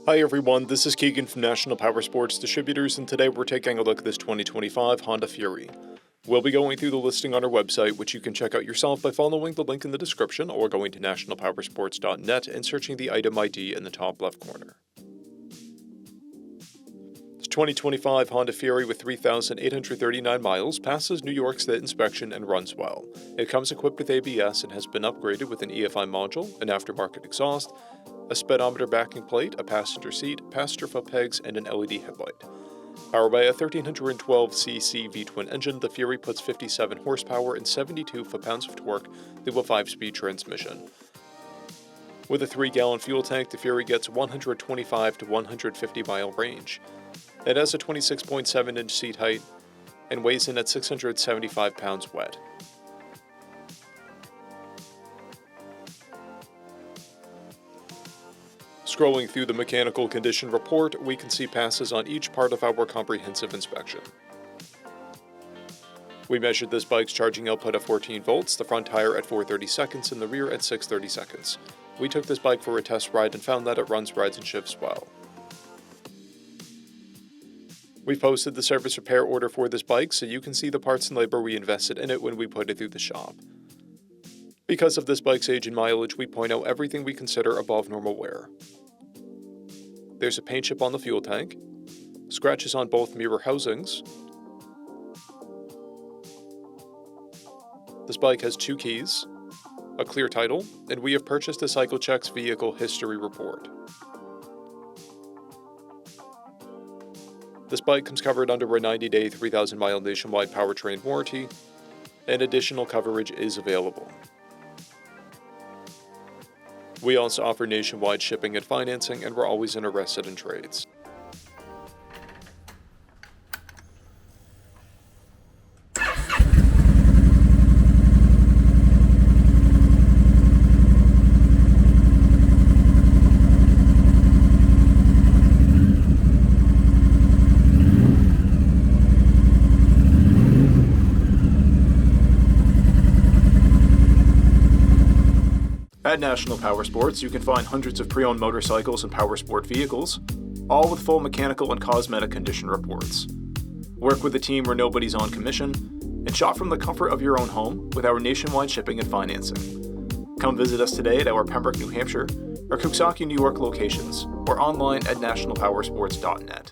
Hi everyone, this is Keegan from National Powersports Distributors, and today we're taking a look at this 2025 Honda Fury. We'll be going through the listing on our website, which you can check out yourself by following the link in the description or going to nationalpowersports.net and searching the item ID in the top left corner. This 2025 Honda Fury with 3,839 miles passes New York State inspection and runs well. It comes equipped with ABS and has been upgraded with an EFI module, an aftermarket exhaust, a speedometer backing plate, a passenger seat, passenger foot pegs, and an LED headlight. Powered by a 1312cc V-twin engine, the Fury puts 57 horsepower and 72 foot-pounds of torque through a 5-speed transmission. With a 3-gallon fuel tank, the Fury gets 125 to 150 mile range. It has a 26.7-inch seat height and weighs in at 675 pounds wet. Scrolling through the mechanical condition report, we can see passes on each part of our comprehensive inspection. We measured this bike's charging output at 14 volts, the front tire at 430 seconds, and the rear at 630 seconds. We took this bike for a test ride and found that it runs, rides, and shifts well. We've posted the service repair order for this bike so you can see the parts and labor we invested in it when we put it through the shop. Because of this bike's age and mileage, we point out everything we consider above normal wear. There's a paint chip on the fuel tank, scratches on both mirror housings. This bike has 2 keys, a clear title, and we have purchased a CycleCheck's vehicle history report. This bike comes covered under a 90-day, 3,000-mile nationwide powertrain warranty, and additional coverage is available. We also offer nationwide shipping and financing, and we're always interested in trades. At National Powersports, you can find hundreds of pre-owned motorcycles and powersport vehicles, all with full mechanical and cosmetic condition reports. Work with a team where nobody's on commission, and shop from the comfort of your own home with our nationwide shipping and financing. Come visit us today at our Pembroke, New Hampshire, or Coxsackie, New York locations, or online at nationalpowersports.net.